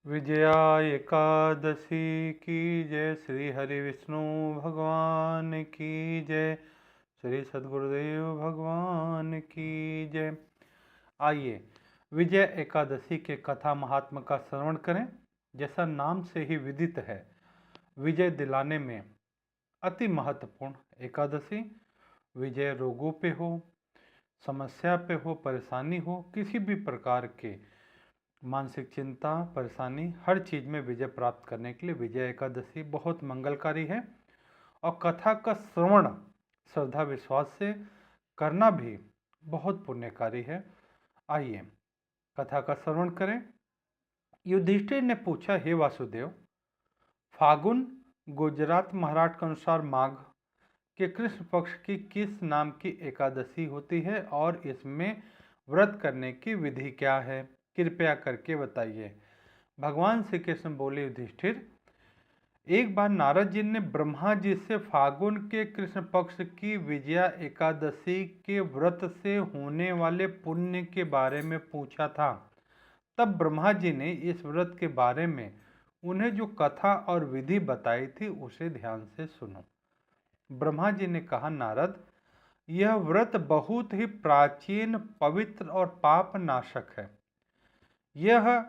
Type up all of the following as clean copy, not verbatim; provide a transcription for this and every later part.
विजया एकादशी की जय। श्री हरि विष्णु भगवान की जय। श्री सद्गुरुदेव भगवान की जय। आइए विजय एकादशी के कथा महात्मा का श्रवण करें। जैसा नाम से ही विदित है, विजय दिलाने में अति महत्वपूर्ण एकादशी। विजय रोगों पे हो, समस्या पे हो, परेशानी हो, किसी भी प्रकार के मानसिक चिंता, परेशानी, हर चीज़ में विजय प्राप्त करने के लिए विजय एकादशी बहुत मंगलकारी है। और कथा का श्रवण श्रद्धा विश्वास से करना भी बहुत पुण्यकारी है। आइए कथा का श्रवण करें। युधिष्ठिर ने पूछा, हे वासुदेव, फागुन गुजरात महाराष्ट्र के अनुसार माघ के कृष्ण पक्ष की किस नाम की एकादशी होती है और इसमें व्रत करने की विधि क्या है, कृपया करके बताइए। भगवान श्री कृष्ण बोले, युधिष्ठिर, एक बार नारद जी ने ब्रह्मा जी से फागुन के कृष्ण पक्ष की विजया एकादशी के व्रत से होने वाले पुण्य के बारे में पूछा था। तब ब्रह्मा जी ने इस व्रत के बारे में उन्हें जो कथा और विधि बताई थी उसे ध्यान से सुनो। ब्रह्मा जी ने कहा, नारद, यह व्रत बहुत ही प्राचीन, पवित्र और पाप नाशक है। यह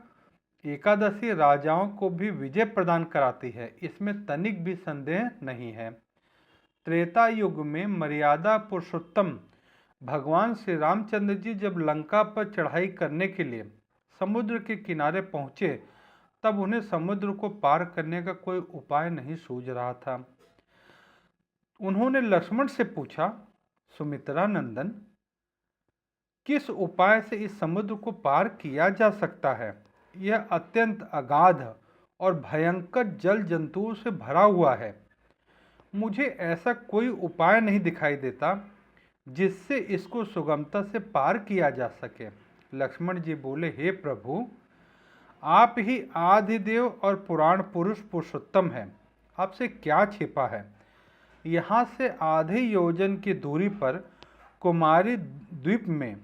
एकादशी राजाओं को भी विजय प्रदान कराती है, इसमें तनिक भी संदेह नहीं है। त्रेता युग में मर्यादा पुरुषोत्तम भगवान श्री रामचंद्र जी जब लंका पर चढ़ाई करने के लिए समुद्र के किनारे पहुंचे, तब उन्हें समुद्र को पार करने का कोई उपाय नहीं सूझ रहा था। उन्होंने लक्ष्मण से पूछा, सुमित्रा नंदन, किस उपाय से इस समुद्र को पार किया जा सकता है? यह अत्यंत अगाध और भयंकर जल जंतुओं से भरा हुआ है। मुझे ऐसा कोई उपाय नहीं दिखाई देता जिससे इसको सुगमता से पार किया जा सके। लक्ष्मण जी बोले, हे प्रभु, आप ही आदिदेव और पुराण पुरुष पुरुषोत्तम हैं, आपसे क्या छिपा है। यहाँ से आधे योजन की दूरी पर कुमारी द्वीप में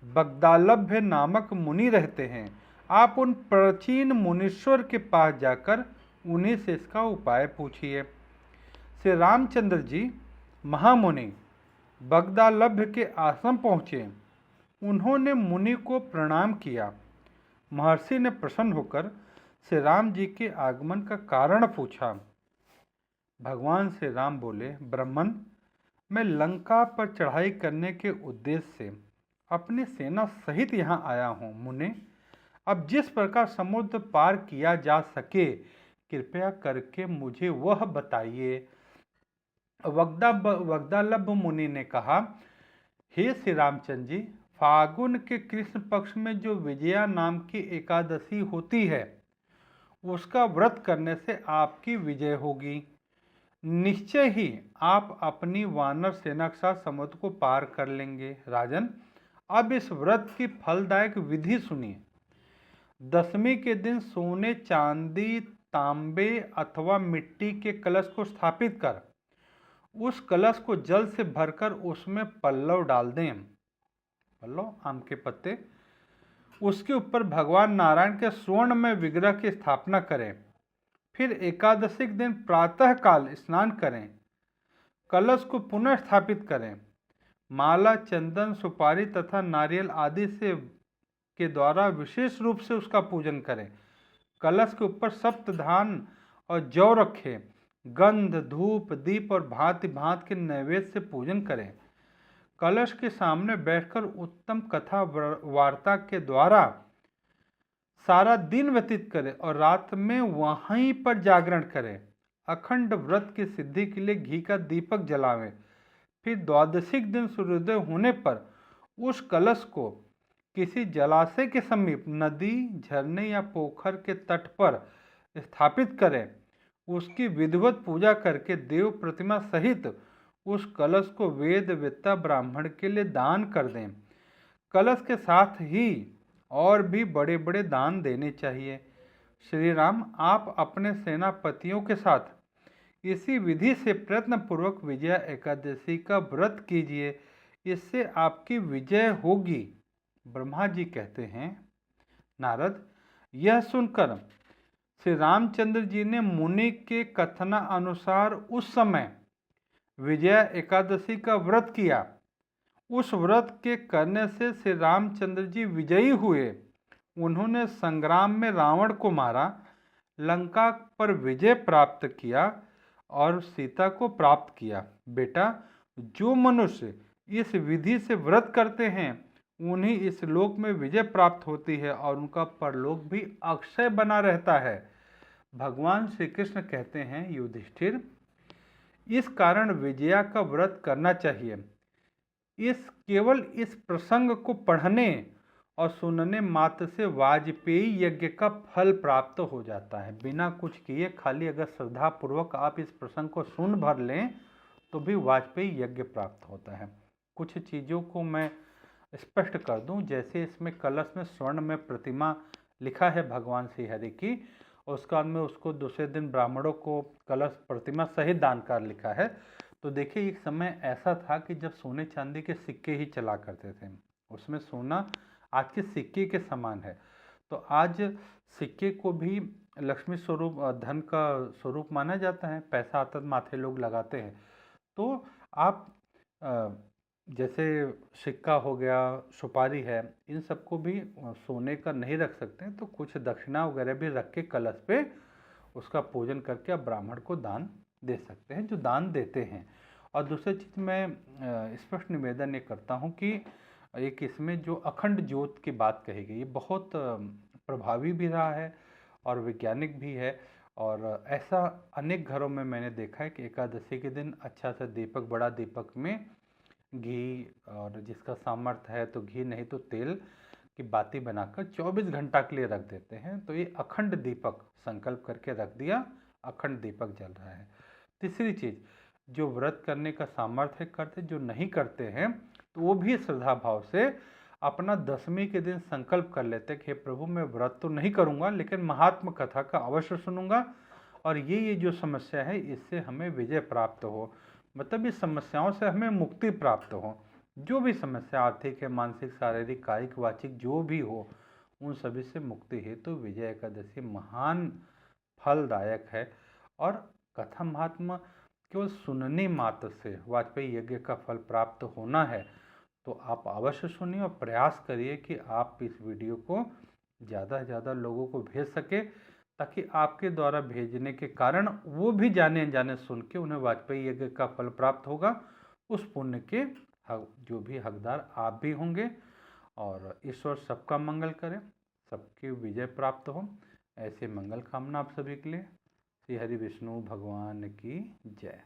बगदालभ्य नामक मुनि रहते हैं। आप उन प्राचीन मुनीश्वर के पास जाकर उन्हीं से इसका उपाय पूछिए। श्री रामचंद्र जी महामुनि बगदालभ्य के आश्रम पहुँचे। उन्होंने मुनि को प्रणाम किया। महर्षि ने प्रसन्न होकर श्री राम जी के आगमन का कारण पूछा। भगवान श्री राम बोले, ब्राह्मण, मैं लंका पर चढ़ाई करने के उद्देश्य से अपनी सेना सहित यहाँ आया हूँ। मुने, अब जिस प्रकार समुद्र पार किया जा सके, कृपया करके मुझे वह बताइए। वगदालभ मुनि ने कहा, हे श्री रामचंद्र जी, फागुन के कृष्ण पक्ष में जो विजया नाम की एकादशी होती है, उसका व्रत करने से आपकी विजय होगी। निश्चय ही आप अपनी वानर सेना के साथ समुद्र को पार कर लेंगे। राजन, अब इस व्रत की फलदायक विधि सुनिए। दशमी के दिन सोने, चांदी, तांबे अथवा मिट्टी के कलश को स्थापित कर उस कलश को जल से भरकर उसमें पल्लव डाल दें, पल्लव आम के पत्ते। उसके ऊपर भगवान नारायण के स्वर्ण में विग्रह की स्थापना करें। फिर एकादशी के दिन प्रातः काल स्नान करें, कलश को पुनः स्थापित करें, माला, चंदन, सुपारी तथा नारियल आदि से के द्वारा विशेष रूप से उसका पूजन करें। कलश के ऊपर सप्तधान और जौ रखें, गंध, धूप, दीप और भांति भांति के नैवेद्य से पूजन करें। कलश के सामने बैठकर उत्तम कथा वार्ता के द्वारा सारा दिन व्यतीत करें और रात में वहीं पर जागरण करें। अखंड व्रत की सिद्धि के लिए घी का दीपक जलावें। फिर द्वादशी दिन सूर्योदय होने पर उस कलश को किसी जलाशय के समीप, नदी, झरने या पोखर के तट पर स्थापित करें। उसकी विधिवत पूजा करके देव प्रतिमा सहित उस कलश को वेद वेत्ता ब्राह्मण के लिए दान कर दें। कलश के साथ ही और भी बड़े बड़े दान देने चाहिए। श्री राम, आप अपने सेनापतियों के साथ इसी विधि से प्रयत्न पूर्वक विजया एकादशी का व्रत कीजिए, इससे आपकी विजय होगी। ब्रह्मा जी कहते हैं, नारद, यह सुनकर श्री रामचंद्र जी ने मुनि के कथना अनुसार उस समय विजया एकादशी का व्रत किया। उस व्रत के करने से श्री रामचंद्र जी विजयी हुए। उन्होंने संग्राम में रावण को मारा, लंका पर विजय प्राप्त किया और सीता को प्राप्त किया। बेटा, जो मनुष्य इस विधि से व्रत करते हैं उन्हें इस लोक में विजय प्राप्त होती है और उनका परलोक भी अक्षय बना रहता है। भगवान श्री कृष्ण कहते हैं, युधिष्ठिर, इस कारण विजया का व्रत करना चाहिए। केवल इस प्रसंग को पढ़ने और सुनने मात्र से वाजपेयी यज्ञ का फल प्राप्त हो जाता है। बिना कुछ किए खाली अगर श्रद्धा पूर्वक आप इस प्रसंग को सुन भर लें तो भी वाजपेयी यज्ञ प्राप्त होता है। कुछ चीज़ों को मैं स्पष्ट कर दूं, जैसे इसमें कलश में स्वर्ण में प्रतिमा लिखा है भगवान श्री हरि की, और उसके बाद में उसको दूसरे दिन ब्राह्मणों को कलश प्रतिमा सहित दान कर लिखा है। तो देखिए, एक समय ऐसा था कि जब सोने चांदी के सिक्के ही चला करते थे, उसमें सोना आज के सिक्के के समान है। तो आज सिक्के को भी लक्ष्मी स्वरूप, धन का स्वरूप माना जाता है। पैसा आता माथे लोग लगाते हैं। तो आप जैसे सिक्का हो गया, सुपारी है, इन सबको भी सोने का नहीं रख सकते हैं, तो कुछ दक्षिणा वगैरह भी रख के कलश पे उसका पूजन करके आप ब्राह्मण को दान दे सकते हैं, जो दान देते हैं। और दूसरी चीज़ मैं स्पष्ट निवेदन ये करता हूँ कि एक इसमें जो अखंड ज्योत की बात कही गई, ये बहुत प्रभावी भी रहा है और वैज्ञानिक भी है। और ऐसा अनेक घरों में मैंने देखा है कि एकादशी के दिन अच्छा सा दीपक, बड़ा दीपक में घी, और जिसका सामर्थ्य है तो घी, नहीं तो तेल की बाती बनाकर 24 घंटा के लिए रख देते हैं। तो ये अखंड दीपक संकल्प करके रख दिया, अखंड दीपक जल रहा है। तीसरी चीज़, जो व्रत करने का सामर्थ्य करते, जो नहीं करते हैं, तो वो भी श्रद्धा भाव से अपना दशमी के दिन संकल्प कर लेते हैं कि हे प्रभु, मैं व्रत तो नहीं करूँगा लेकिन महात्म कथा का अवश्य सुनूंगा और ये जो समस्या है इससे हमें विजय प्राप्त हो, मतलब इस समस्याओं से हमें मुक्ति प्राप्त हो। जो भी समस्या आर्थिक है, मानसिक, शारीरिक, कायिक, वाचिक जो भी हो, उन सभी से मुक्ति हेतु तो विजय एकादशी महान फलदायक है। और कथा महात्मा केवल सुनने मात्र से वाजपेयी यज्ञ का फल प्राप्त होना है, तो आप अवश्य सुनिए और प्रयास करिए कि आप इस वीडियो को ज़्यादा से ज़्यादा लोगों को भेज सके, ताकि आपके द्वारा भेजने के कारण वो भी जाने अनजाने सुन के उन्हें वाजपेयी यज्ञ का फल प्राप्त होगा। उस पुण्य के जो भी हकदार आप भी होंगे। और ईश्वर सबका मंगल करें, सबकी विजय प्राप्त हो, ऐसे मंगल कामना आप सभी के लिए। श्री हरि विष्णु भगवान की जय।